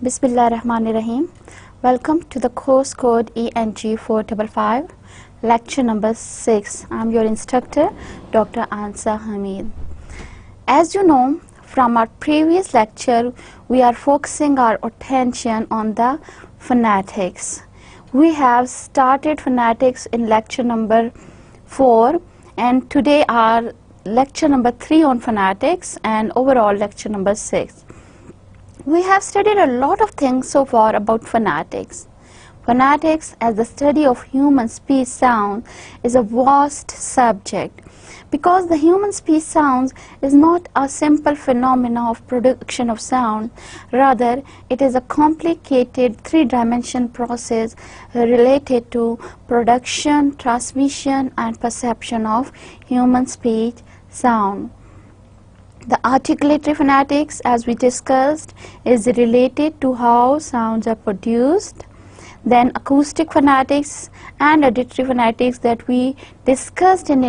Bismillahirrahmanirrahim. Welcome to the course code ENG 455, lecture number 6. I am your instructor, Dr. Ansa Hamid. As you know, from our previous lecture, we are focusing our attention on the phonetics. We have started phonetics in lecture number 4, and today our lecture number 3 on phonetics and overall lecture number 6. We have studied a lot of things so far about phonetics. Phonetics, as the study of human speech sound, is a vast subject because the human speech sounds is not a simple phenomena of production of sound. Rather, it is a complicated three-dimensional process related to production, transmission, and perception of human speech sound. The articulatory phonetics, as we discussed, is related to how sounds are produced. Then acoustic phonetics and auditory phonetics that we discussed in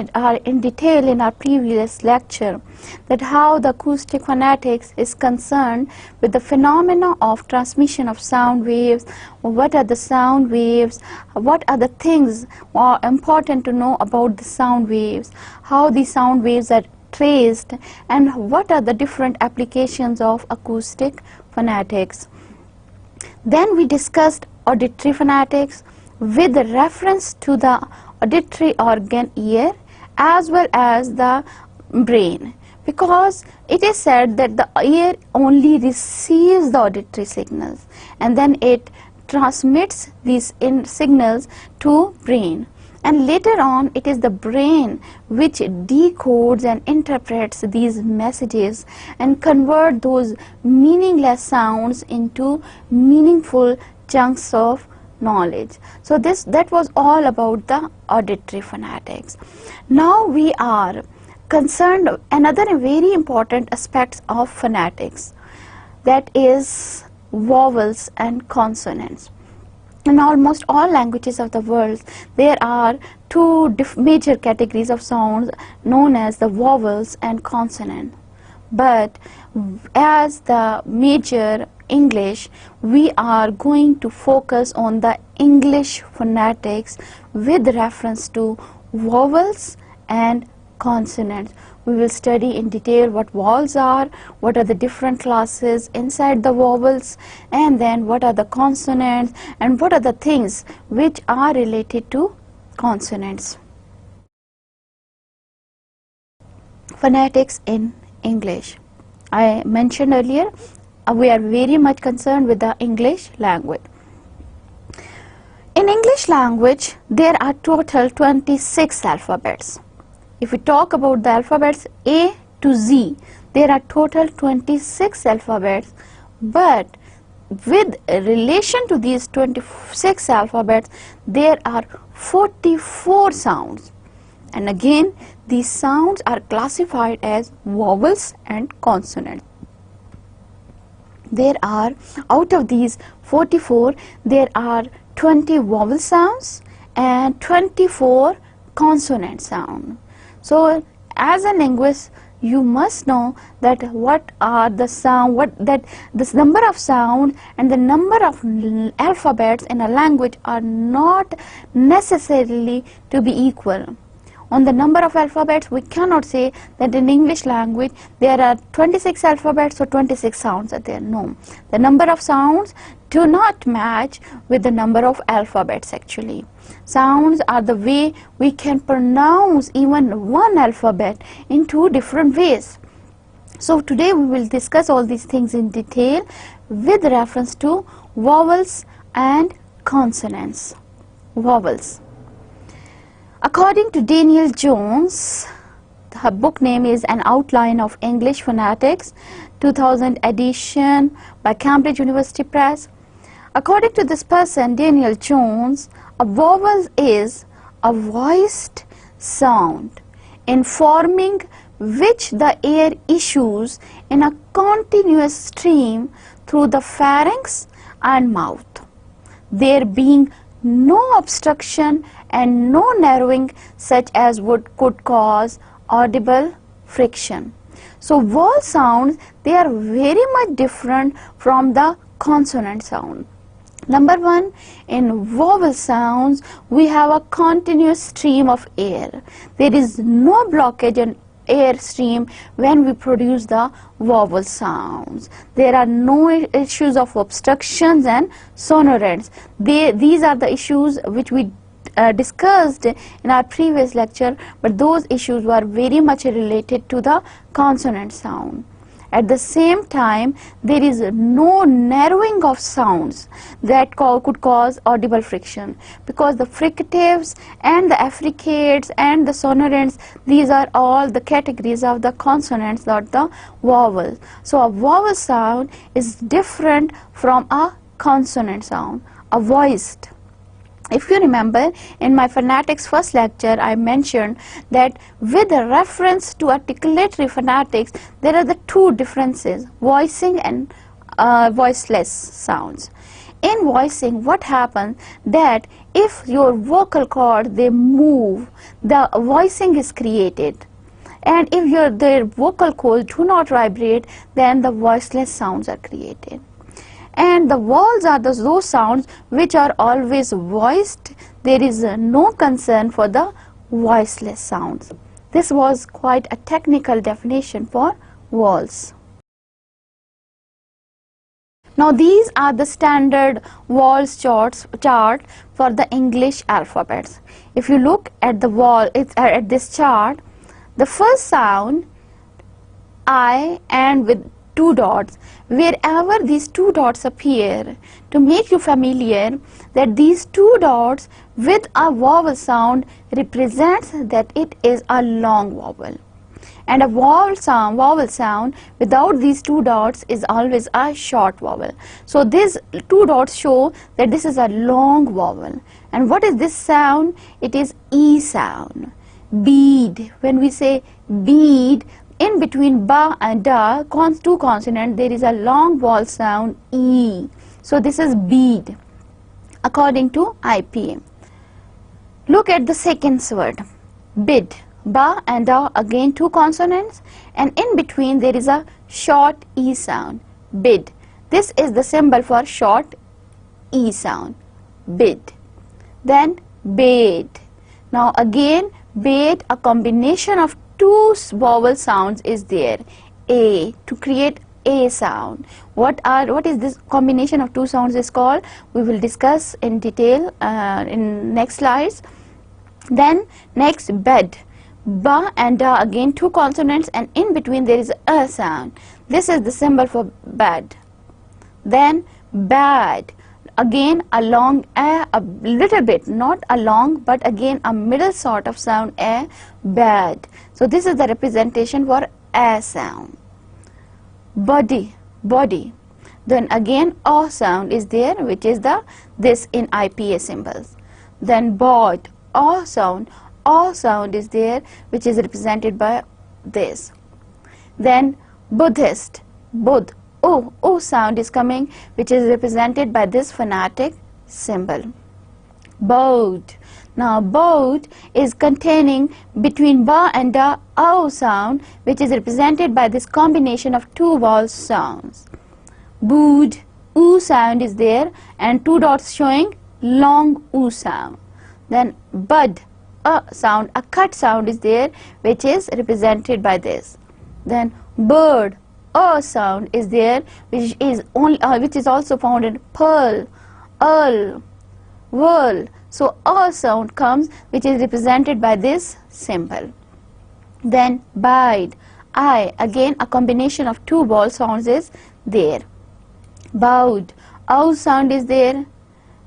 detail in our previous lecture, that how the acoustic phonetics is concerned with the phenomena of transmission of sound waves, what are the sound waves, what are the things are important to know about the sound waves, how the sound waves are traced, and what are the different applications of acoustic phonetics. Then we discussed auditory phonetics with reference to the auditory organ ear as well as the brain, because it is said that the ear only receives the auditory signals and then it transmits these signals to brain. And later on, it is the brain which decodes and interprets these messages and convert those meaningless sounds into meaningful chunks of knowledge. So that was all about the auditory phonetics. Now we are concerned another very important aspect of phonetics, that is vowels and consonants. In almost all languages of the world, there are two major categories of sounds known as the vowels and consonant. But as the major English, we are going to focus on the English phonetics with reference to vowels and consonants. We will study in detail what vowels are, what are the different classes inside the vowels, and then what are the consonants and what are the things which are related to consonants. Phonetics in English. I mentioned earlier, we are very much concerned with the English language. In English language, there are total 26 alphabets. If we talk about the alphabets A to Z, there are total 26 alphabets, but with relation to these 26 alphabets, there are 44 sounds. And again, these sounds are classified as vowels and consonants. There are, out of these 44, there are 20 vowel sounds and 24 consonant sounds. So, as a linguist, you must know that what are the sound, this number of sound and the number of alphabets in a language are not necessarily to be equal. On the number of alphabets, we cannot say that in English language there are 26 alphabets or 26 sounds are there. No, the number of sounds do not match with the number of alphabets actually. Sounds are the way we can pronounce even one alphabet in two different ways. So today we will discuss all these things in detail with reference to vowels and consonants. Vowels. According to Daniel Jones, her book name is An Outline of English Phonetics, 2000 edition by Cambridge University Press. According to this person, Daniel Jones, a vowel is a voiced sound informing which the air issues in a continuous stream through the pharynx and mouth, there being no obstruction and no narrowing such as could cause audible friction. So vowel sounds, they are very much different from the consonant sound. Number one, in vowel sounds, we have a continuous stream of air. There is no blockage in air stream when we produce the vowel sounds. There are no issues of obstructions and sonorants. These are the issues which we discussed in our previous lecture, but those issues were very much related to the consonant sound. At the same time, there is no narrowing of sounds that could cause audible friction, because the fricatives and the affricates and the sonorants, these are all the categories of the consonants, not the vowel. So a vowel sound is different from a consonant sound, a voiced. If you remember, in my phonetics first lecture, I mentioned that with a reference to articulatory phonetics, there are the two differences, voicing and voiceless sounds. In voicing, what happens that if your vocal cord, they move, the voicing is created. And if their vocal cords do not vibrate, then the voiceless sounds are created. And the vowels are those sounds which are always voiced. There is no concern for the voiceless sounds. This was quite a technical definition for vowels. Now these are the standard vowels chart for the English alphabets. If you look at the at this chart, the first sound I and with two dots, wherever these two dots appear, to make you familiar that these two dots with a vowel sound represents that it is a long vowel, and a vowel sound without these two dots is always a short vowel. So these two dots show that this is a long vowel. And what is this sound? It is E sound. Bead. When we say bead, in between ba and da, two consonants, there is a long vowel sound E. So this is bead according to IPA. Look at the second word, bid. Ba and da, again two consonants, and in between there is a short E sound, bid. This is the symbol for short E sound, bid. Then bade. Now again, bade, a combination of two vowel sounds is there, A, to create A sound. What is this combination of two sounds is called? We will discuss in detail in next slides. Then next, bed. Ba and da, again two consonants, and in between there is a sound. This is the symbol for bed. Then bad. Again a long a little bit, not a long, but again a middle sort of sound, a, bad. So this is the representation for a sound. Body, body. Then again a sound is there, which is this in IPA symbols. Then bod, a sound is there, which is represented by this. Then Buddhist, Bud, O sound is coming, which is represented by this phonetic symbol. Bowed. Now bowed is containing between ba and da O sound, which is represented by this combination of two vowel sounds. Booed, oo sound is there, and two dots showing long oo sound. Then bud, a sound, a cut sound is there, which is represented by this. Then bird, a sound is there, which is also found in pearl, earl, whirl. So a sound comes, which is represented by this symbol. Then bide, I, again a combination of two vowel sounds is there. Bowed, O sound is there,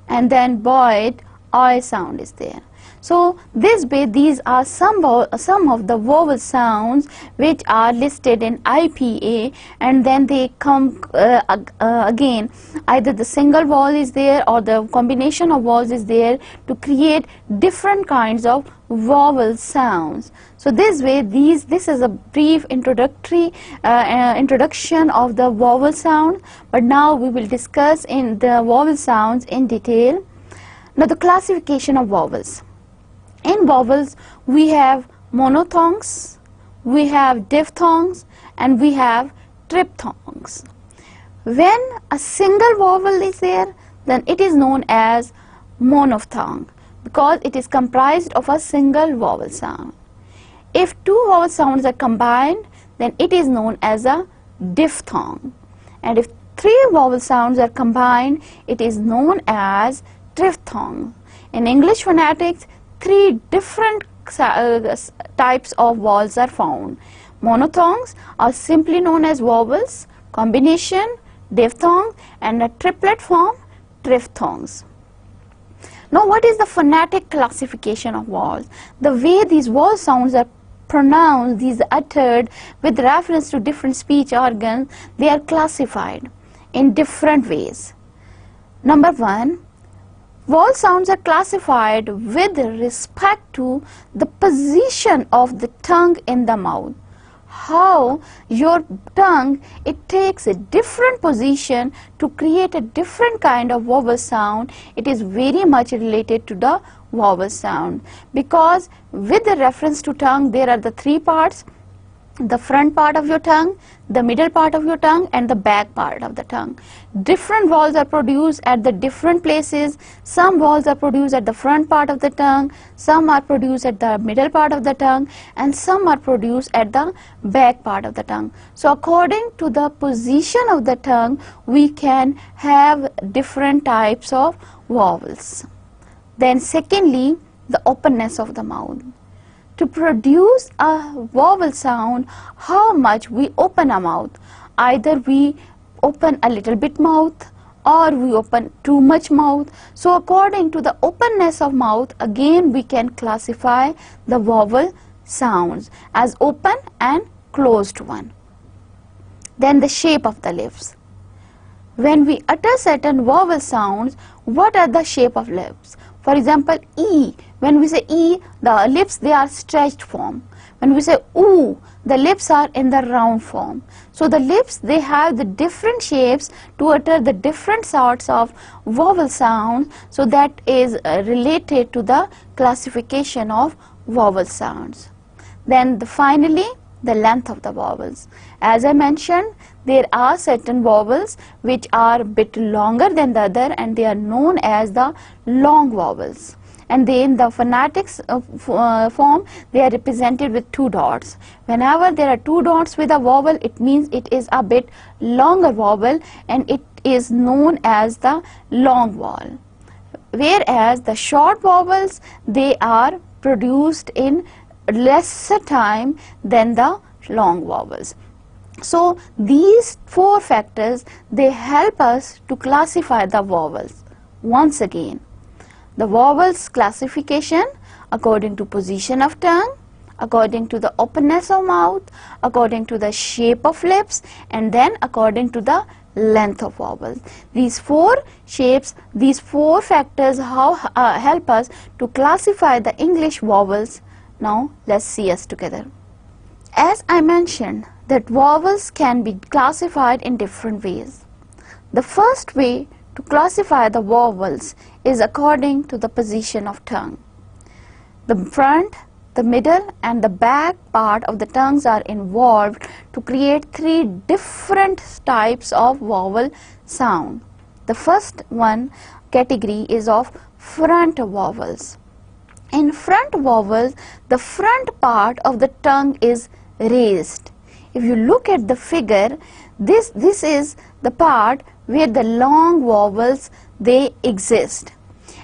and then boyd, I sound is there. So this way, these are some of the vowel sounds which are listed in IPA, and then they come again, either the single vowel is there or the combination of vowels is there to create different kinds of vowel sounds. So this way, this is a brief introduction of the vowel sound, but now we will discuss in the vowel sounds in detail. Now the classification of vowels. In vowels, we have monophthongs, we have diphthongs, and we have triphthongs. When a single vowel is there, then it is known as monophthong because it is comprised of a single vowel sound. If two vowel sounds are combined, then it is known as a diphthong. And if three vowel sounds are combined, it is known as triphthong. In English phonetics, three different types of vowels are found. Monophthongs are simply known as vowels, combination, diphthong, and a triplet form, triphthongs. Now, what is the phonetic classification of vowels? The way these vowel sounds are pronounced, these uttered with reference to different speech organs, they are classified in different ways. Number one, vowel sounds are classified with respect to the position of the tongue in the mouth. How your tongue, it takes a different position to create a different kind of vowel sound. It is very much related to the vowel sound, because with the reference to tongue there are the three parts: the front part of your tongue, the middle part of your tongue, and the back part of the tongue. Different vowels are produced at the different places. Some vowels are produced at the front part of the tongue, some are produced at the middle part of the tongue, and some are produced at the back part of the tongue. So according to the position of the tongue, we can have different types of vowels. Then secondly, the openness of the mouth. To produce a vowel sound, how much we open our mouth. Either we open a little bit mouth or we open too much mouth. So according to the openness of mouth, again we can classify the vowel sounds as open and closed one. Then the shape of the lips. When we utter certain vowel sounds, what are the shape of lips? For example, E. When we say E, the lips, they are stretched form. When we say oo, the lips are in the round form. So the lips, they have the different shapes to utter the different sorts of vowel sounds. So that is related to the classification of vowel sounds. Then finally, the length of the vowels. As I mentioned, there are certain vowels which are a bit longer than the other, and they are known as the long vowels. And they, in the phonetics form, they are represented with two dots. Whenever there are two dots with a vowel, it means it is a bit longer vowel, and it is known as the long vowel. Whereas the short vowels, they are produced in lesser time than the long vowels. So these four factors, they help us to classify the vowels. Once again, the vowels classification according to position of tongue, according to the openness of mouth, according to the shape of lips, and then according to the length of vowels. These four shapes, these four factors help us to classify the English vowels. Now let's see us together. As I mentioned, that vowels can be classified in different ways. The first way to classify the vowels is according to the position of tongue. The front, the middle, and the back part of the tongues are involved to create three different types of vowel sound. The first one category is of front vowels. In front vowels, the front part of the tongue is raised. If you look at the figure, this is the part where the long vowels, they exist.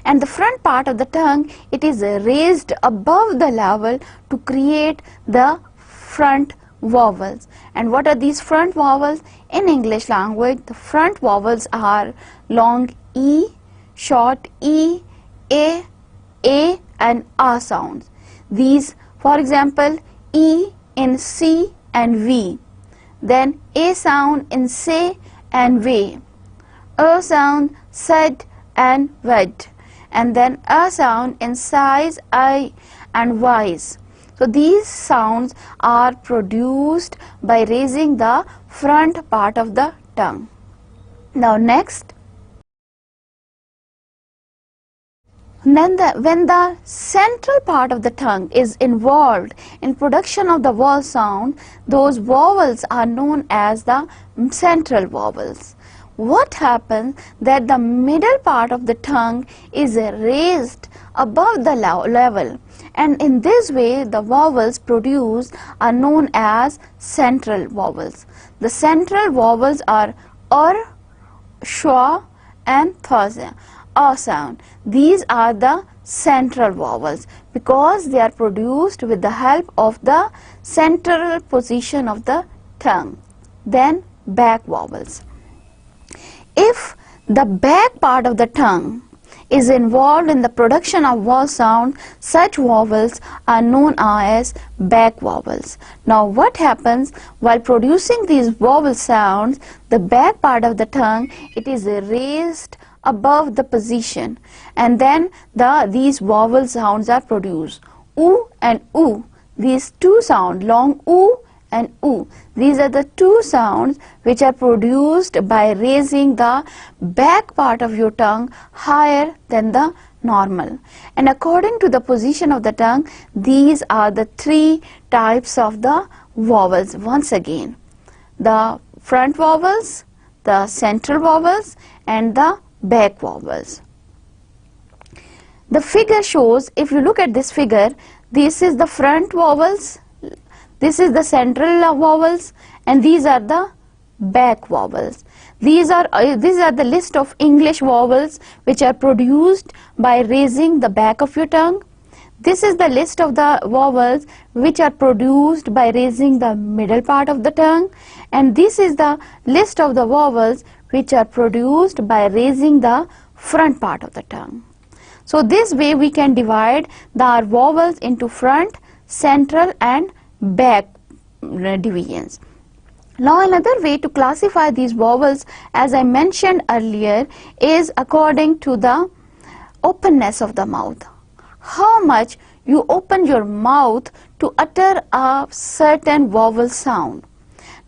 And the front part of the tongue, it is raised above the level to create the front vowels. And what are these front vowels? In English language, the front vowels are long E, short E, A, and A sounds. These, for example, E in C and V, then A sound in say and way, A sound said and wed, and then A sound in size, I, and wise. So these sounds are produced by raising the front part of the tongue. Now next, When the central part of the tongue is involved in production of the vowel sound, those vowels are known as the central vowels. What happens that the middle part of the tongue is raised above the level, and in this way the vowels produced are known as central vowels. The central vowels are schwa and tha sound. These are the central vowels because they are produced with the help of the central position of the tongue. Then back vowels. If the back part of the tongue is involved in the production of vowel sound, such vowels are known as back vowels. Now what happens while producing these vowel sounds, the back part of the tongue, it is raised above the position, and then these vowel sounds are produced. Oo and oo, these two sounds, long oo and oo, these are the two sounds which are produced by raising the back part of your tongue higher than the normal. And according to the position of the tongue, these are the three types of the vowels. Once again, the front vowels, the central vowels, and the back vowels. The figure shows, if you look at this figure, this is the front vowels, this is the central vowels, and these are the back vowels. These are the list of English vowels which are produced by raising the back of your tongue. This is the list of the vowels which are produced by raising the middle part of the tongue, and this is the list of the vowels which are produced by raising the front part of the tongue. So this way we can divide our vowels into front, central, and back divisions. Now another way to classify these vowels, as I mentioned earlier, is according to the openness of the mouth. How much you open your mouth to utter a certain vowel sound.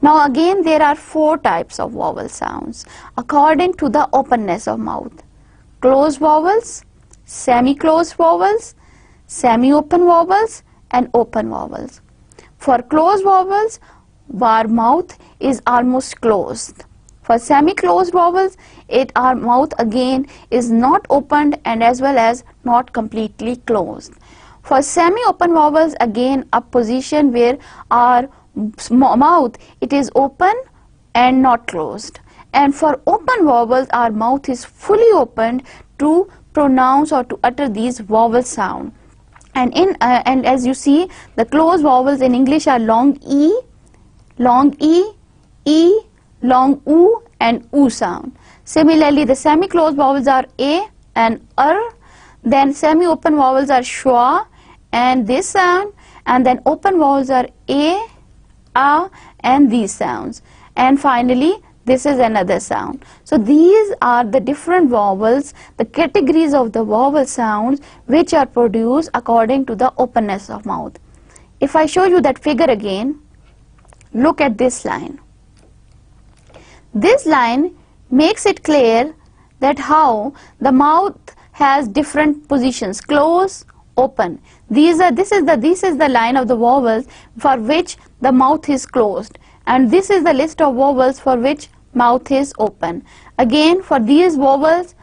Now again there are four types of vowel sounds according to the openness of mouth. Closed vowels, semi-closed vowels, semi-open vowels, and open vowels. For closed vowels, our mouth is almost closed. For semi-closed vowels, our mouth again is not opened and as well as not completely closed. For semi-open vowels, again a position where our mouth, it is open and not closed. And for open vowels, our mouth is fully opened to pronounce or to utter these vowel sound. And as you see, the closed vowels in English are long E, long E, long oo, and oo sound. Similarly, the semi-closed vowels are A and then semi-open vowels are schwa and this sound, and then open vowels are A, and these sounds, and finally this is another sound. So these are the different vowels, the categories of the vowel sounds which are produced according to the openness of mouth. If I show you that figure again, look at this line. This line makes it clear that how the mouth has different positions: close, open. This is the line of the vowels for which the mouth is closed, and this is the list of vowels for which mouth is open. Again, for these vowels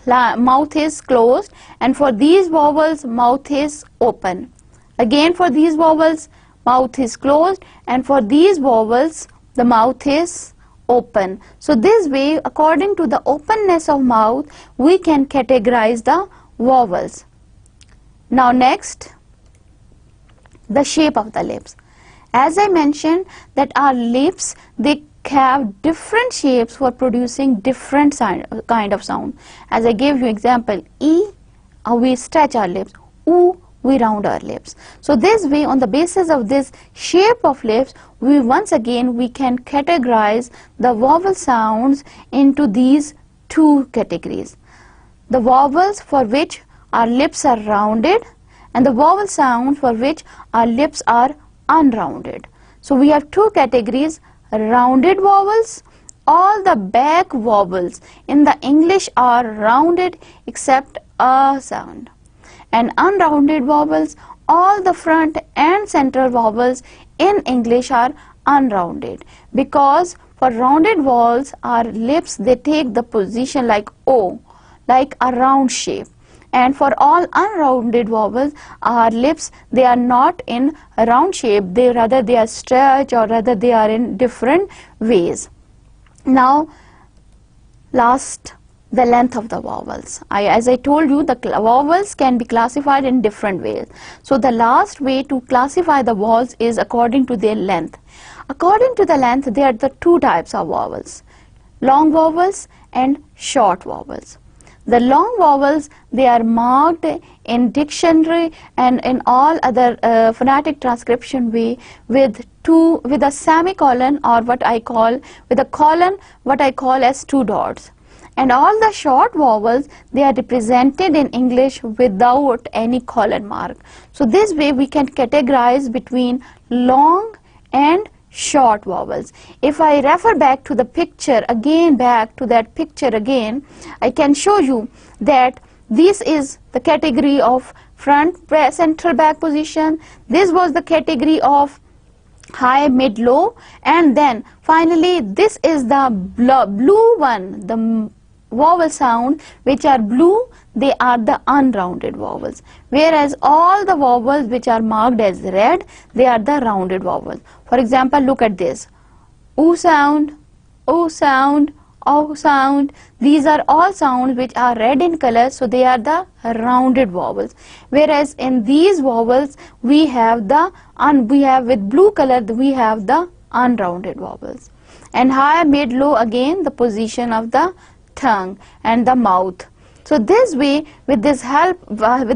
mouth is closed, and for these vowels mouth is open. Again, for these vowels mouth is closed, and for these vowels the mouth is open. So this way, according to the openness of mouth, we can categorize the vowels. Now next, the shape of the lips. As I mentioned that our lips, they have different shapes for producing different kind of sound. As I gave you example, E, we stretch our lips, oo, we round our lips. So this way, on the basis of this shape of lips, we can categorize the vowel sounds into these two categories: the vowels for which our lips are rounded and the vowel sounds for which our lips are unrounded. So we have two categories: rounded vowels. All the back vowels in the English are rounded except a sound. And unrounded vowels, all the front and central vowels in English are unrounded, because for rounded vowels our lips, they take the position like O, like a round shape. And for all unrounded vowels, our lips, they are not in a round shape, rather they are stretched, or rather they are in different ways. Now last, the length of the vowels. As I told you, the vowels can be classified in different ways. So the last way to classify the vowels is according to their length. According to the length, there are the two types of vowels: long vowels and short vowels. The long vowels, they are marked in dictionary and in all other phonetic transcription way with a semicolon, or what I call with a colon, what I call as two dots. And all the short vowels, they are represented in English without any colon mark. So this way we can categorize between long and short vowels. If I refer back to the picture again, I can show you that this is the category of front, central, back position. This was the category of high, mid, low, and then finally this is the blue one, the vowel sound which are blue, they are the unrounded vowels, whereas all the vowels which are marked as red, they are the rounded vowels. For example, look at this: oo sound, o sound, o sound. These are all sounds which are red in color, so they are the rounded vowels. Whereas in these vowels we have with blue color, we have the unrounded vowels. And high, mid, low, again the position of the tongue and the mouth. So this way, with the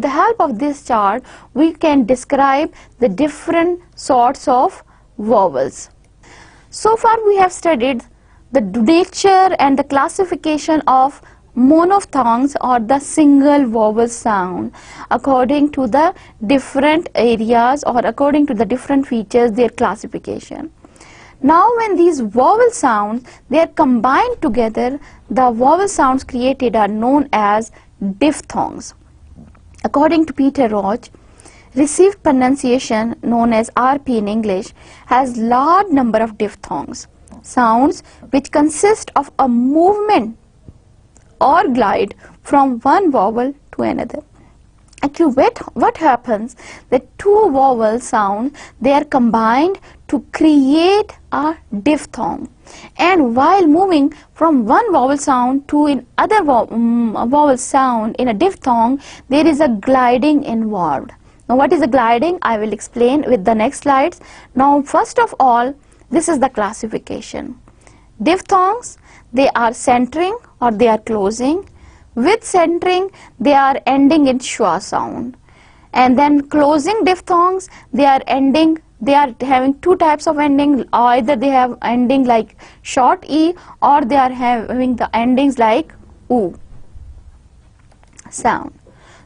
help of this chart, we can describe the different sorts of vowels. So far we have studied the nature and the classification of monophthongs, or the single vowel sound, according to the different areas or according to the different features, their classification. Now when these vowel sounds, they are combined together, the vowel sounds created are known as diphthongs. According to Peter Roach, received pronunciation, known as RP in English, has large number of diphthongs, sounds which consist of a movement or glide from one vowel to another. Actually, what happens, the two vowel sound, they are combined to create a diphthong, and while moving from one vowel sound to another vowel sound in a diphthong, there is a gliding involved. Now what is the gliding? I will explain with the next slides. Now first of all, this is the classification. Diphthongs, they are centering or they are closing. With centering, they are ending in schwa sound. And then closing diphthongs, they are having two types of ending. Either they have ending like short e, or they are having the endings like oo sound.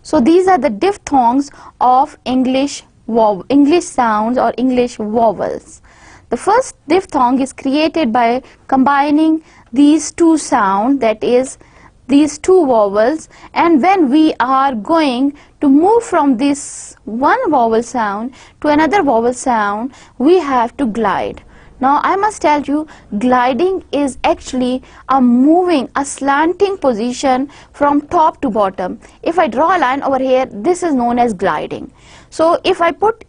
So these are the diphthongs of English sounds or English vowels. The first diphthong is created by combining these two sounds, that is these two vowels, and when we are going to move from this one vowel sound to another vowel sound, we have to glide. Now I must tell you, gliding is actually a slanting position from top to bottom. If I draw a line over here, this is known as gliding. So if I put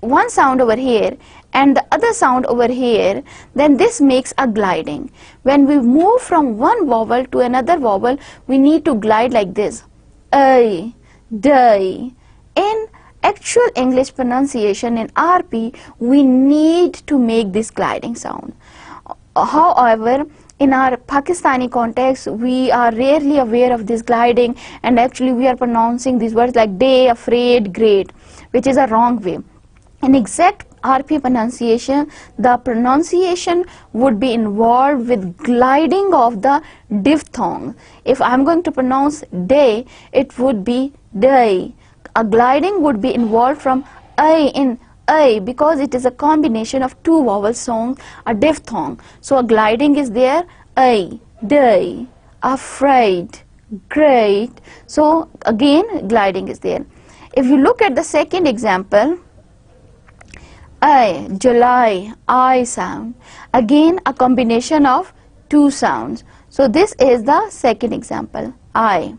one sound over here and the other sound over here, then this makes a gliding. When we move from one vowel to another vowel, we need to glide like this: ay, day. In actual English pronunciation, in RP, we need to make this gliding sound. However, in our Pakistani context, we are rarely aware of this gliding, and actually we are pronouncing these words like day, afraid, great, which is a wrong way. In exact RP pronunciation, the pronunciation would be involved with gliding of the diphthong. If I'm going to pronounce day, it would be day. A gliding would be involved from a in a, because it is a combination of two vowel sounds, a diphthong. So a gliding is there: a, day, afraid, great. So again gliding is there. If you look at the second example, I, July, I sound, again a combination of two sounds. So this is the second example, I,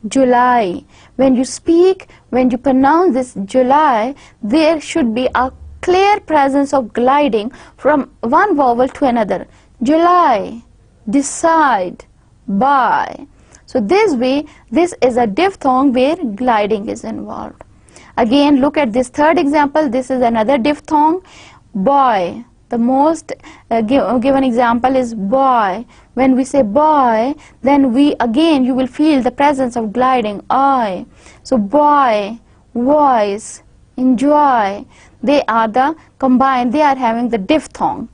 July. When you speak, when you pronounce this July, there should be a clear presence of gliding from one vowel to another. July, decide, buy. So this way, this is a diphthong where gliding is involved. Again, look at this third example. This is another diphthong, boy. The most given example is boy. When we say boy, then you will feel the presence of gliding, I. So boy, voice, enjoy, they are the combined, they are having the diphthong.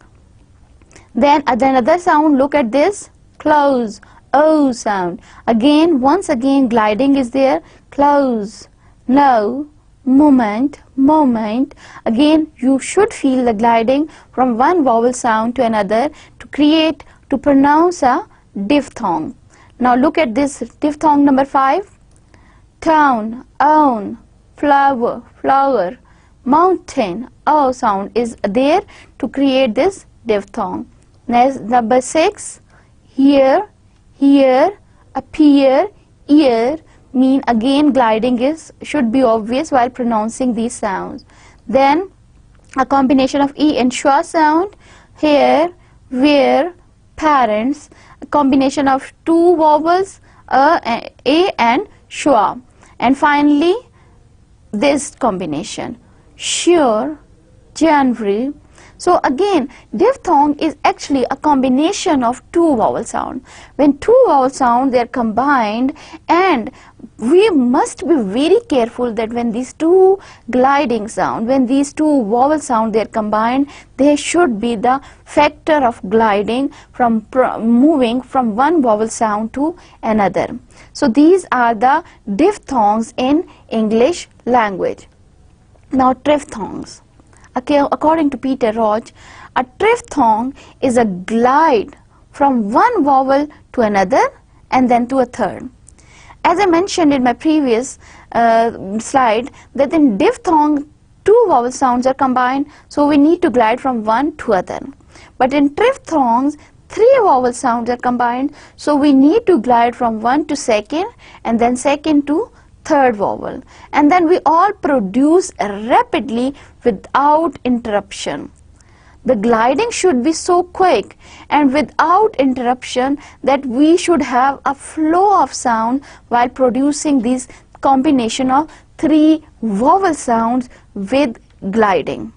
Then another sound, look at this, close, O sound. Again, once again gliding is there, close, no, moment, moment. Again, you should feel the gliding from one vowel sound to another to pronounce a diphthong. Now look at this diphthong number 5. Town, own, flower, flower, mountain, O sound is there to create this diphthong. Next, number 6, here, here, appear, ear, mean again gliding should be obvious while pronouncing these sounds. Then a combination of E and schwa sound, here, where, parents, a combination of two vowels, A and schwa. And finally, this combination, sure, January. So again, diphthong is actually a combination of two vowel sound. When two vowel sounds, they are combined, and we must be very careful that when these two gliding sound, when these two vowel sound, they are combined, there should be the factor of gliding from moving from one vowel sound to another. So these are the diphthongs in English language. Now triphthongs. According to Peter Roach, a triphthong is a glide from one vowel to another and then to a third. As I mentioned in my previous slide, that in diphthong, two vowel sounds are combined, so we need to glide from one to other. But in triphthongs, three vowel sounds are combined, so we need to glide from one to second and then second to third vowel, and then we all produce rapidly without interruption. The gliding should be so quick and without interruption that we should have a flow of sound while producing this combination of three vowel sounds with gliding.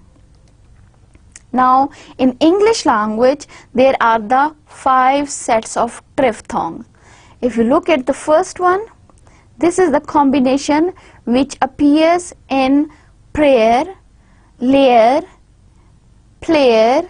Now in English language, there are the 5 sets of triphthong. If you look at the first one, this is the combination which appears in prayer, layer, player,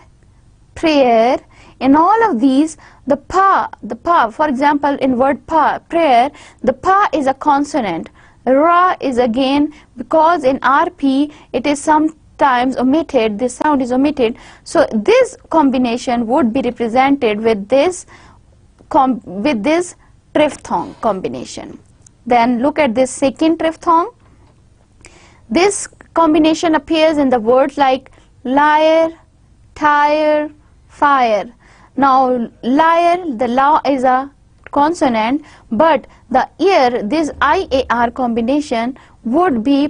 prayer. In all of these, the pa, for example, in word pa, prayer, the pa is a consonant. Ra is again, because in RP it is sometimes omitted, this sound is omitted. So this combination would be represented with this triphthong combination. Then look at this second triphthong. This combination appears in the words like liar, tire, fire. Now liar, the la is a consonant, but the ear, this IAR combination would be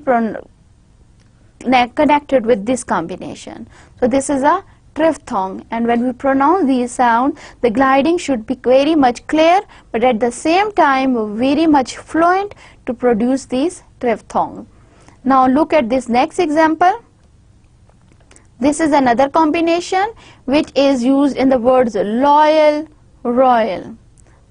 connected with this combination. So this is a triphthong, and when we pronounce these sounds, the gliding should be very much clear, but at the same time very much fluent to produce these triphthongs. Now look at this next example. This is another combination which is used in the words loyal, royal.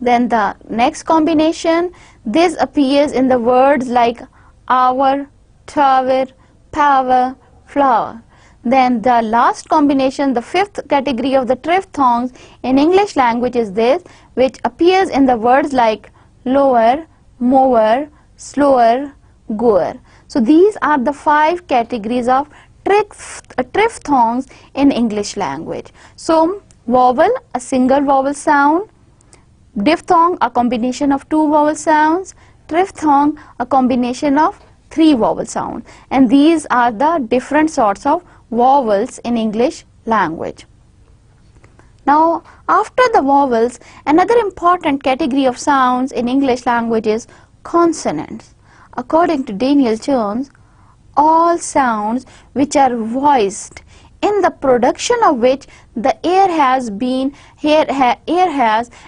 Then the next combination, this appears in the words like hour, tower, power, flower. Then the last combination, the fifth category of the triphthongs in English language is this, which appears in the words like lower, mower, slower, goer. So these are the 5 categories of triphthongs in English language. So vowel, a single vowel sound, Diphthong, a combination of two vowel sounds. Triphthong, a combination of three vowel sounds. And these are the different sorts of vowels in English language. Now, after the vowels, another important category of sounds in English language is consonants. According to Daniel Jones, all sounds which are voiced, in the production of which the air has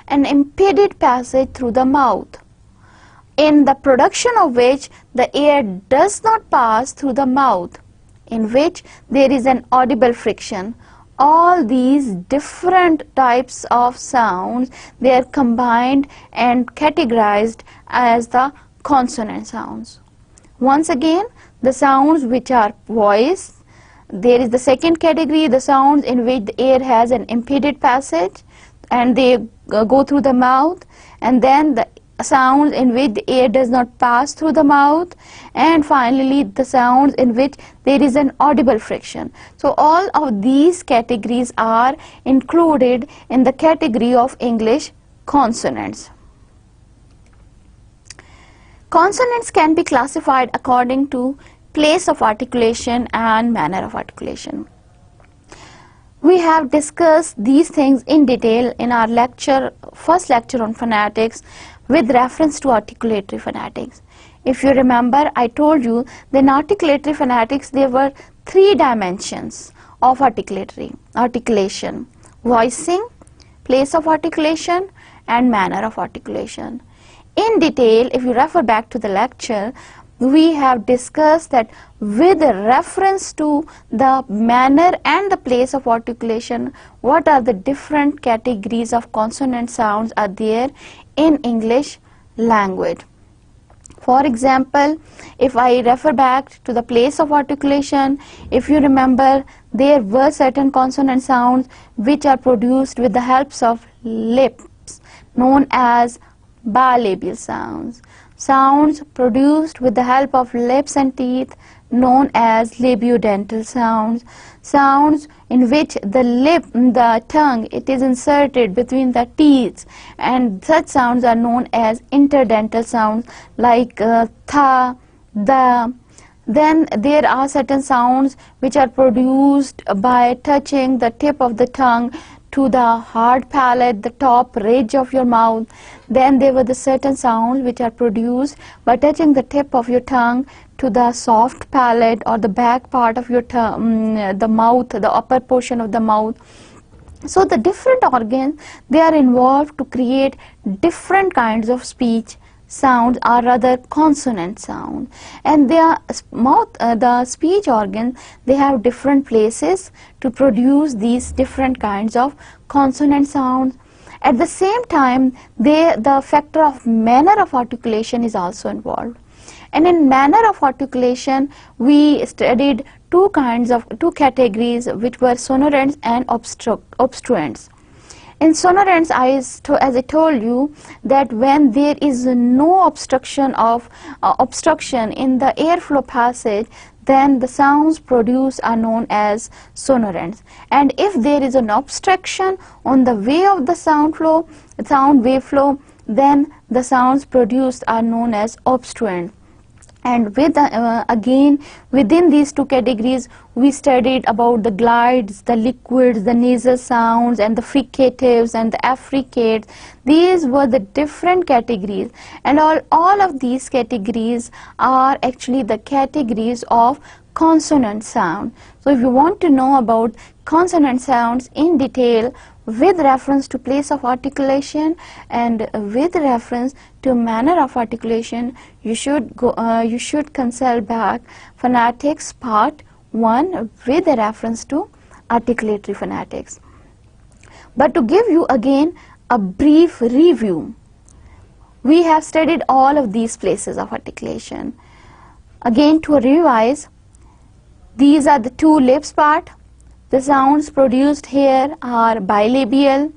an impeded passage through the mouth, in the production of which the air does not pass through the mouth, in which there is an audible friction. All these different types of sounds, they are combined and categorized as the consonant sounds. Once again, the sounds which are voiced, there is the second category, the sounds in which the air has an impeded passage and they go through the mouth, and then the sounds in which the air does not pass through the mouth, and finally the sounds in which there is an audible friction. So all of these categories are included in the category of English consonants. Consonants can be classified according to place of articulation and manner of articulation. We have discussed these things in detail in our first lecture on phonetics with reference to articulatory phonetics. If you remember, I told you that in articulatory phonetics there were three dimensions of articulation: voicing, place of articulation, and manner of articulation. In detail, if you refer back to the lecture, we have discussed that with reference to the manner and the place of articulation, what are the different categories of consonant sounds are there in English language. For example, if I refer back to the place of articulation, if you remember, there were certain consonant sounds which are produced with the help of lips, known as bilabial sounds. Sounds produced with the help of lips and teeth, known as labiodental sounds. Sounds in which the tongue, it is inserted between the teeth, and such sounds are known as interdental sounds, like tha, the. Then there are certain sounds which are produced by touching the tip of the tongue to the hard palate, the top ridge of your mouth. Then there were the certain sounds which are produced by touching the tip of your tongue to the soft palate or the back part of your the mouth, the upper portion of the mouth. So the different organs, they are involved to create different kinds of speech sounds, or rather consonant sound, and their mouth, the speech organs, they have different places to produce these different kinds of consonant sounds. At the same time, the factor of manner of articulation is also involved. And in manner of articulation, we studied two categories, which were sonorants and obstruents. In sonorants, as I told you, that when there is no obstruction in the airflow passage, then the sounds produced are known as sonorants. And if there is an obstruction on the way of the sound wave flow, then the sounds produced are known as obstruents. And again, within these two categories, we studied about the glides, the liquids, the nasal sounds, and the fricatives and the affricates. These were the different categories, and all of these categories are actually the categories of consonant sound. So if you want to know about consonant sounds in detail, with reference to place of articulation and with reference to manner of articulation, you should consult back phonetics part 1 with reference to articulatory phonetics. But to give you again a brief review, we have studied all of these places of articulation. Again, to revise, these are the two lips part. The sounds produced here are bilabial.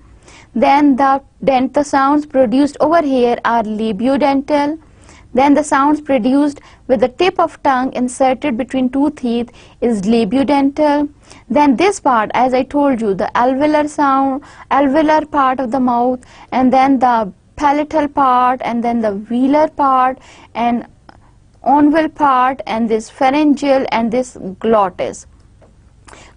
Then the sounds produced over here are labiodental. Then the sounds produced with the tip of tongue inserted between two teeth is labiodental. Then this part, as I told you, the alveolar sound, alveolar part of the mouth, and then the palatal part, and then the velar part, and onval part, and this pharyngeal, and this glottis.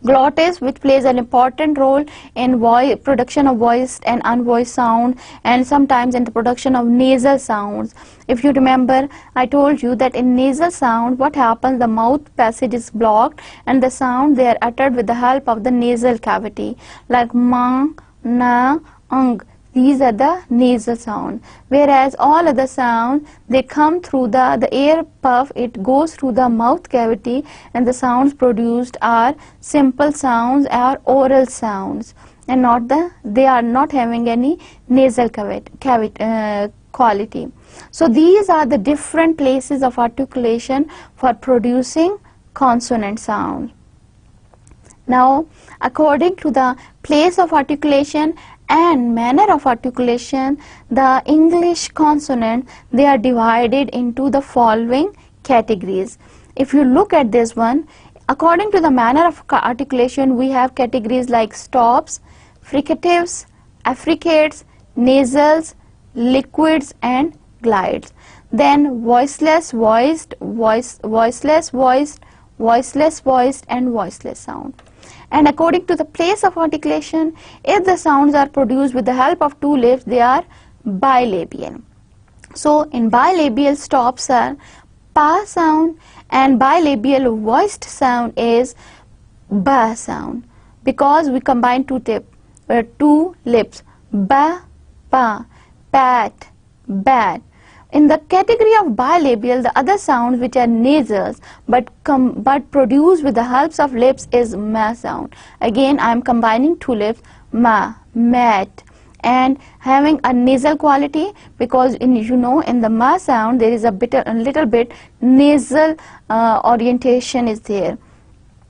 Glottis, which plays an important role in production of voiced and unvoiced sound, and sometimes in the production of nasal sounds. If you remember, I told you that in nasal sound, what happens, the mouth passage is blocked and the sound they are uttered with the help of the nasal cavity, like ma, na, ang. These are the nasal sound, whereas all other sounds, they come through the air puff, it goes through the mouth cavity, and the sounds produced are simple sounds or oral sounds, and they are not having any nasal quality. So these are the different places of articulation for producing consonant sound. Now, according to the place of articulation and manner of articulation, the English consonant, they are divided into the following categories. If you look at this one, according to the manner of articulation, we have categories like stops, fricatives, affricates, nasals, liquids, and glides. Then voiceless, voiced, voiceless, voiced, voiceless, voiced, and voiceless sound. And according to the place of articulation, if the sounds are produced with the help of two lips, they are bilabial. So in bilabial stops are pa sound, and bilabial voiced sound is ba sound, because we combine two lips, ba, pa, pat, bat. In the category of bilabial, the other sounds which are nasals but produced with the help of lips is ma sound. Again, I am combining two lips, ma, mat, and having a nasal quality, because in the ma sound there is a little bit nasal orientation is there.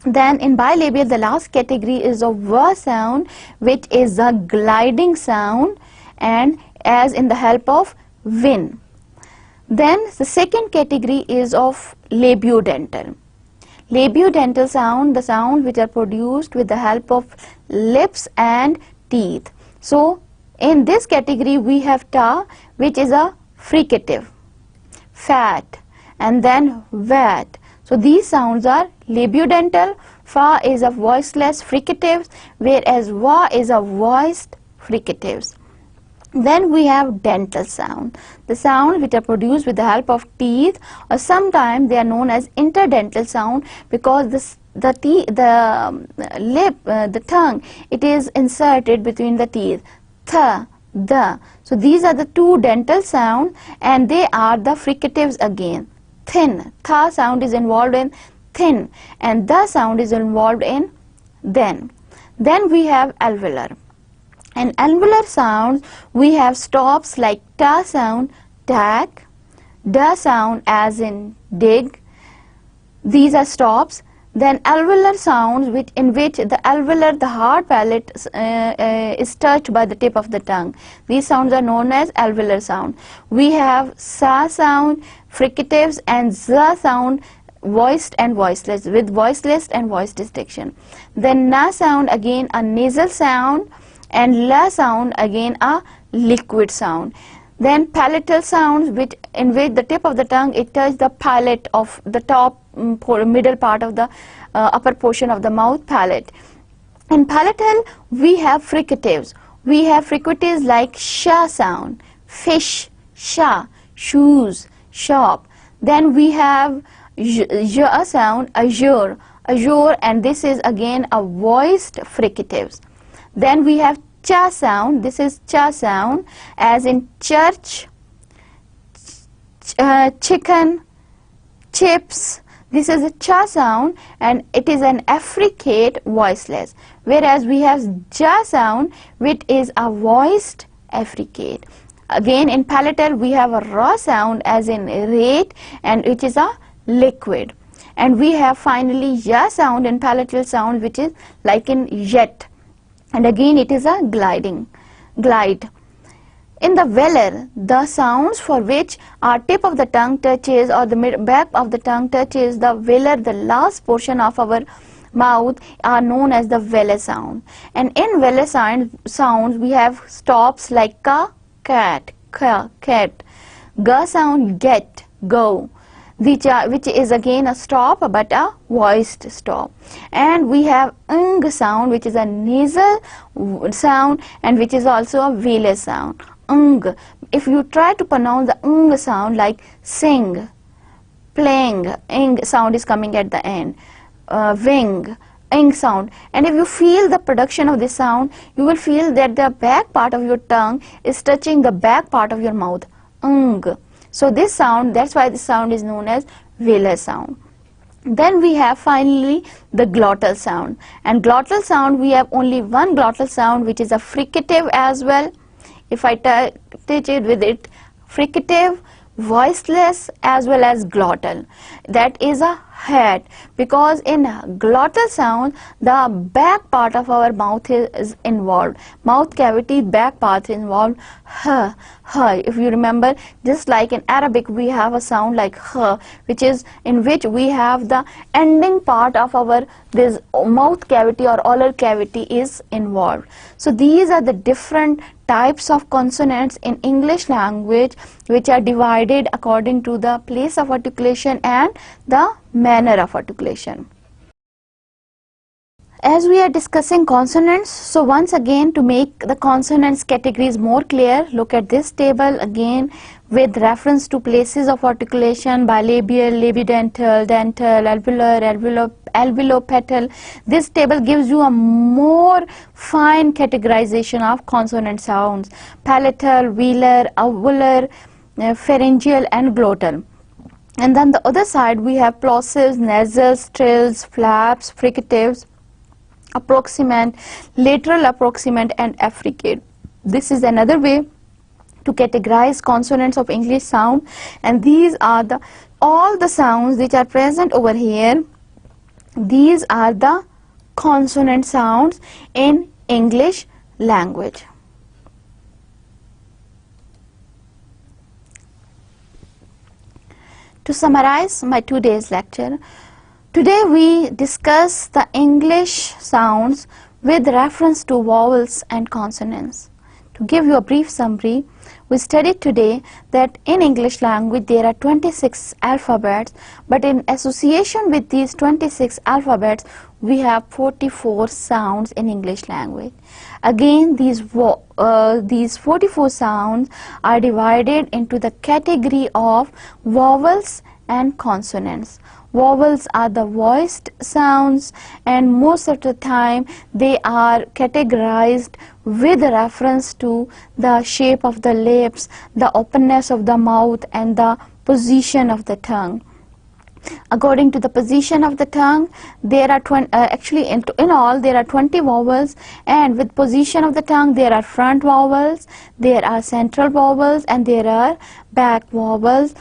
Then in bilabial, the last category is of va sound, which is a gliding sound, and as in the help of win. Then the second category is of labiodental. Labiodental sound, the sound which are produced with the help of lips and teeth. So in this category we have ta, which is a fricative, fat, and then vat. So these sounds are labiodental. Fa is a voiceless fricatives, whereas va is a voiced fricatives. Then we have dental sound, the sound which are produced with the help of teeth, or sometimes they are known as interdental sound, because the tongue, it is inserted between the teeth. Th, the. So these are the two dental sound, and they are the fricatives again. Thin, tha sound is involved in thin, and the sound is involved in then. Then we have alveolar. And alveolar sounds, we have stops like ta sound, tack, da sound as in dig. These are stops. Then alveolar sounds in which the alveolar, the hard palate is touched by the tip of the tongue. These sounds are known as alveolar sound. We have sa sound, fricatives, and za sound, voiced and voiceless, with voiceless and voiced distinction. Then na sound, again a nasal sound, and la sound, again a liquid sound. Then palatal sounds, in which the tip of the tongue, it touches the palate of the top middle part of the upper portion of the mouth, palate. In palatal, we have fricatives. We have fricatives like sha sound, fish, sha, shoes, shop. Then we have ja sound, azure, and this is again a voiced fricatives. Then we have cha sound, this is cha sound, as in church, chicken, chips. This is a cha sound, and it is an affricate voiceless, whereas we have ja sound, which is a voiced affricate. Again in palatal we have a ra sound, as in rate, and which is a liquid. And we have finally ya sound in palatal sound, which is like in jet, and again it is a glide. In the velar, the sounds for which our tip of the tongue touches or the back of the tongue touches the velar, the last portion of our mouth, are known as the velar sound. And in velar sounds we have stops like ka, cat, ka, cat, ga sound, get, go, which is again a stop but a voiced stop. And we have ng sound, which is a nasal sound and which is also a velar sound. Ng. If you try to pronounce the ng sound like sing, playing, ing sound is coming at the end, wing, ing sound, and if you feel the production of this sound, you will feel that the back part of your tongue is touching the back part of your mouth. Ng. So this sound, that's why this sound is known as velar sound. Then we have finally the glottal sound, and glottal sound, we have only one glottal sound, which is a fricative as well. If I teach it with it, fricative, voiceless as well as glottal, that is a hat, because in glottal sound the back part of our mouth is involved, mouth cavity back part is involved. H, h. If you remember, just like in Arabic we have a sound like h, which is in which we have the ending part of our this mouth cavity or oral cavity is involved. So these are the different types of consonants in English language, which are divided according to the place of articulation and the manner of articulation. As we are discussing consonants, so once again, to make the consonants categories more clear, look at this table again with reference to places of articulation: bilabial, labidental, dental, alveolar, alveolopatal. This table gives you a more fine categorization of consonant sounds: palatal, velar, alveolar, pharyngeal and glottal. And then the other side we have plosives, nasals, trills, flaps, fricatives, approximant, lateral approximant and affricate. This is another way to categorize consonants of English sound, and these are all the sounds which are present over here. These are the consonant sounds in English language. To summarize my today's lecture, today we discuss the English sounds with reference to vowels and consonants. To give you a brief summary, we studied today that in English language there are 26 alphabets, but in association with these 26 alphabets we have 44 sounds in English language. Again, these 44 sounds are divided into the category of vowels and consonants. Vowels are the voiced sounds, and most of the time they are categorized with reference to the shape of the lips, the openness of the mouth and the position of the tongue. According to the position of the tongue, there are actually in all there are 20 vowels, and with position of the tongue there are front vowels, there are central vowels and there are back vowels.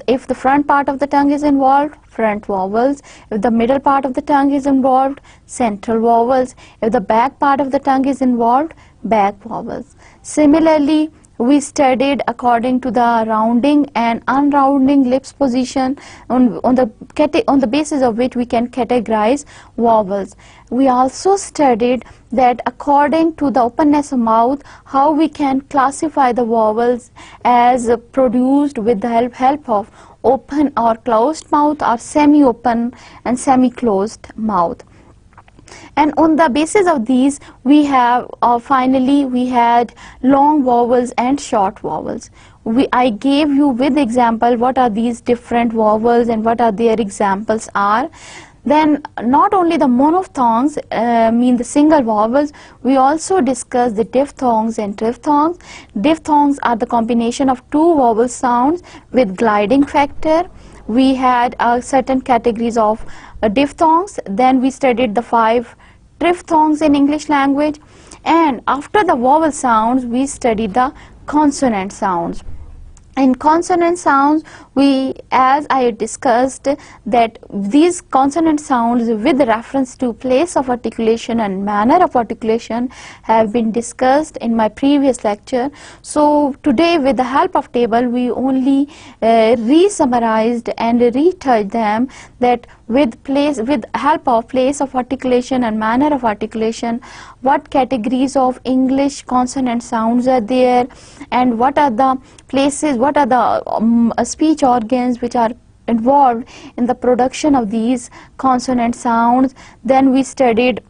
If the front part of the tongue is involved, front vowels. If the middle part of the tongue is involved, central vowels. If the back part of the tongue is involved, back vowels. Similarly, we studied according to the rounding and unrounding lips position on the basis of which we can categorize vowels. We also studied that according to the openness of mouth, how we can classify the vowels as produced with the help of open or closed mouth, or semi-open and semi-closed mouth. And on the basis of these, we have finally we had long vowels and short vowels. I gave you with example what are these different vowels and what are their examples are. Then not only the monophthongs, mean the single vowels, we also discussed the diphthongs and triphthongs. Diphthongs are the combination of two vowel sounds with gliding factor. We had certain categories of diphthongs. Then we studied the 5 triphthongs in English language, and after the vowel sounds we studied the consonant sounds. In consonant sounds, as I discussed, that these consonant sounds with reference to place of articulation and manner of articulation have been discussed in my previous lecture. So today, with the help of table, we only re-summarized and retouched them, that with help of place of articulation and manner of articulation, what categories of English consonant sounds are there, and what are the places, what are the speech organs which are involved in the production of these consonant sounds. Then we studied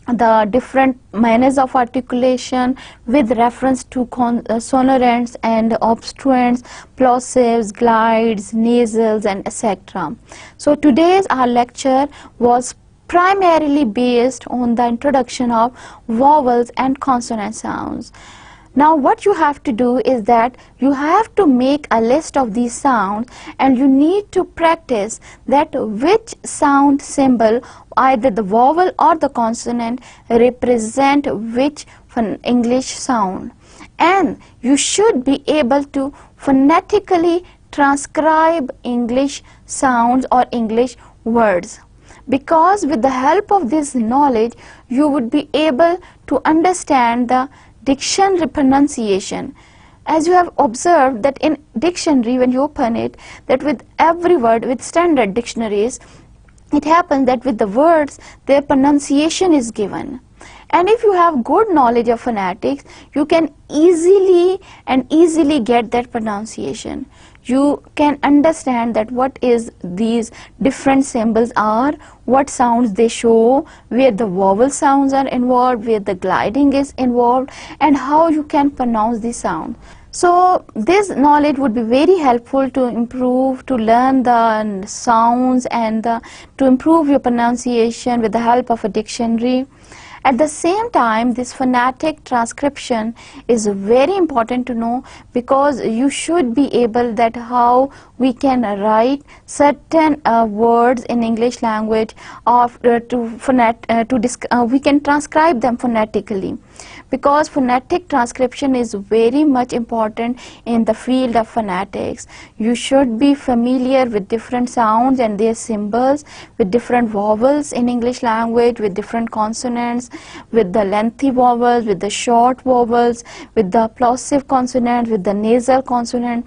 the different manners of articulation with reference to sonorants and obstruents, plosives, glides, nasals, and etc. So today's our lecture was primarily based on the introduction of vowels and consonant sounds. Now what you have to do is that you have to make a list of these sounds, and you need to practice that which sound symbol, either the vowel or the consonant, represent which English sound. And you should be able to phonetically transcribe English sounds or English words, because with the help of this knowledge you would be able to understand the dictionary pronunciation. As you have observed that in dictionary, when you open it, that with every word, with standard dictionaries, it happens that with the words their pronunciation is given. And if you have good knowledge of phonetics, you can easily get that pronunciation. You can understand that what is these different symbols are, what sounds they show, where the vowel sounds are involved, where the gliding is involved, and how you can pronounce the sound. So this knowledge would be very helpful to improve, to learn the sounds and to improve your pronunciation with the help of a dictionary. At the same time, this phonetic transcription is very important to know, because you should be able that how we can write certain words in English language we can transcribe them phonetically, because phonetic transcription is very much important in the field of phonetics. You should be familiar with different sounds and their symbols, with different vowels in English language, with different consonants, with the lengthy vowels, with the short vowels, with the plosive consonant, with the nasal consonant.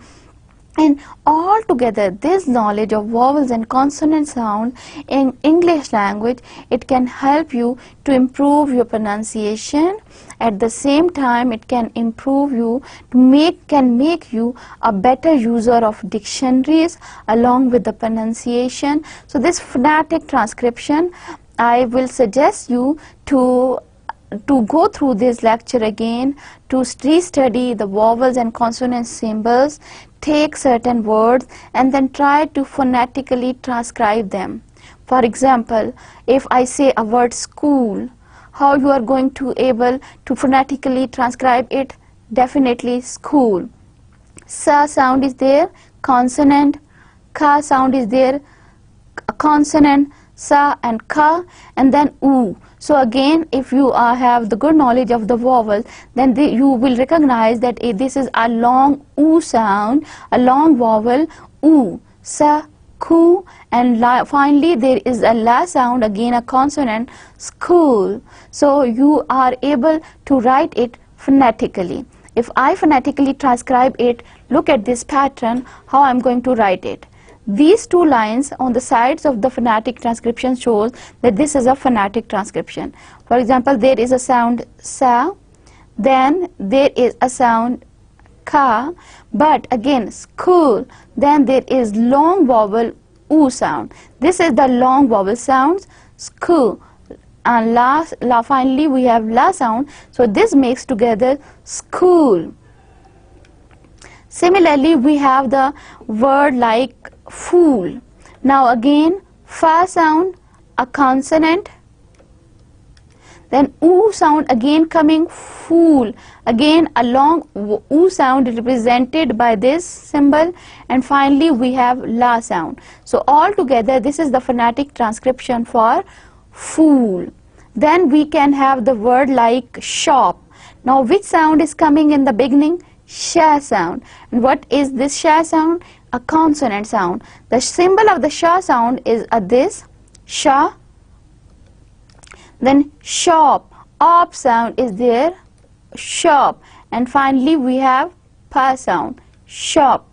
And all together, this knowledge of vowels and consonant sound in English language, it can help you to improve your pronunciation. At the same time, it can improve you, can make you a better user of dictionaries along with the pronunciation. So this phonetic transcription, I will suggest you to go through this lecture again, to re-study the vowels and consonant symbols, take certain words and then try to phonetically transcribe them. For example, if I say a word school, how you are going to able to phonetically transcribe it? Definitely school. Sa sound is there, consonant. Ka sound is there, a consonant. Sa and ka, and then oo. So again, if you have the good knowledge of the vowel, then you will recognize that this is a long oo sound, a long vowel, oo. Sa, ku, and finally there is a la sound, again a consonant, school. So you are able to write it phonetically. If I phonetically transcribe it, look at this pattern, how I'm going to write it. These two lines on the sides of the phonetic transcription shows that this is a phonetic transcription. For example, there is a sound sa, then there is a sound ka, but again school, then there is long vowel oo sound. This is the long vowel sounds, school, and finally we have la sound, so this makes together school. Similarly, we have the word like fool. Now again, fa sound, a consonant, then oo sound again coming, fool, again a long oo sound represented by this symbol, and finally we have la sound. So all together this is the phonetic transcription for fool. Then we can have the word like shop. Now which sound is coming in the beginning? sh sound. And what is this sh sound? A consonant sound. The symbol of the sh sound is this sh. Then shop, op sound is there, shop. And finally we have pa sound, shop.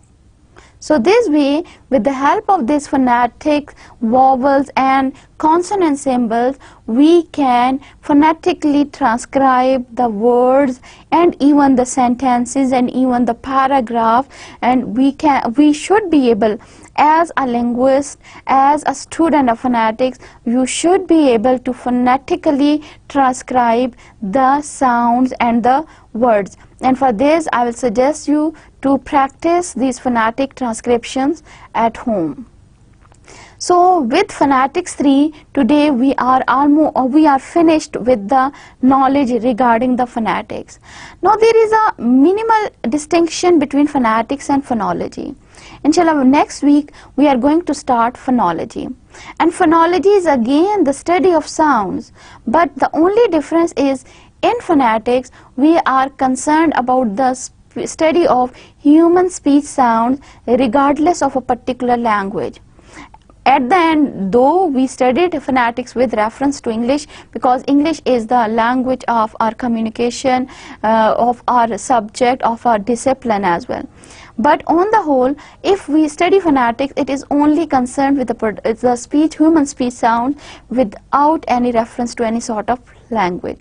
So this way, with the help of these phonetic vowels and consonant symbols, we can phonetically transcribe the words and even the sentences and even the paragraph, and we should be able, as a linguist, as a student of phonetics, you should be able to phonetically transcribe the sounds and the words. And for this, I will suggest you to practice these phonetic transcriptions at home. So with Phonetics 3, today we are finished with the knowledge regarding the phonetics. Now there is a minimal distinction between phonetics and phonology. Inshallah, next week we are going to start phonology. And phonology is again the study of sounds, but the only difference is in phonetics we are concerned about the study of human speech sounds regardless of a particular language. At the end, though, we studied phonetics with reference to English, because English is the language of our communication, of our subject, of our discipline as well. But on the whole, if we study phonetics, it is only concerned with the speech, human speech sound, without any reference to any sort of language.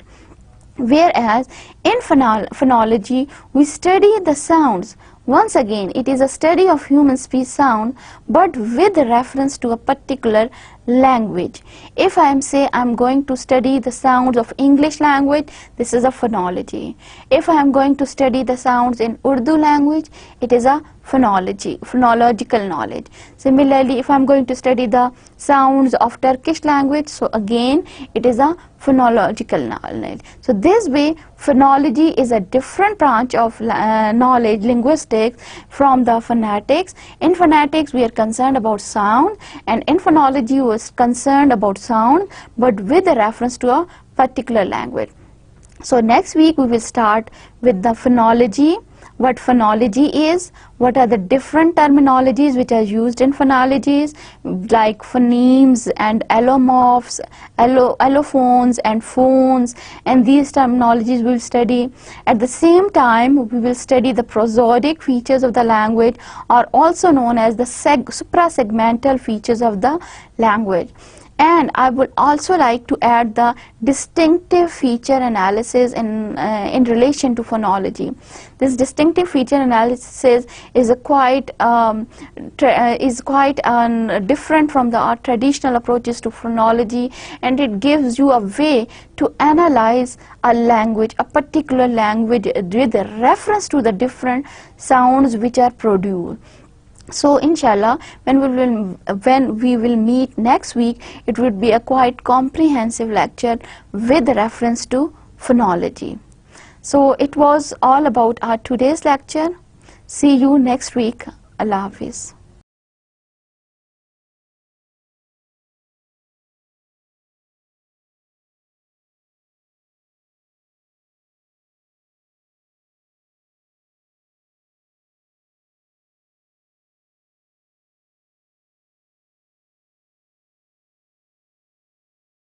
Whereas in phonology, we study the sounds. Once again, it is a study of human speech sound, but with reference to a particular language. If I am going to study the sounds of English language, this is a phonology. If I am going to study the sounds in Urdu language, it is a phonological knowledge. Similarly, if I am going to study the sounds of Turkish language, so again it is a phonological knowledge. So this way, phonology is a different branch of knowledge, linguistics, from the phonetics. In phonetics we are concerned about sound, and in phonology we are concerned about sound but with a reference to a particular language. So next week we will start with the phonology, what phonology is, what are the different terminologies which are used in phonologies, like phonemes and allomorphs, allophones and phones, and these terminologies we will study. At the same time, we will study the prosodic features of the language, or also known as the suprasegmental features of the language. And I would also like to add the distinctive feature analysis in relation to phonology. This distinctive feature analysis is quite different from the traditional approaches to phonology, and it gives you a way to analyze a language, a particular language, with reference to the different sounds which are produced. So inshallah, when we will meet next week, it would be a quite comprehensive lecture with reference to phonology. So it was all about our today's lecture. See you next week. Allah Hafiz.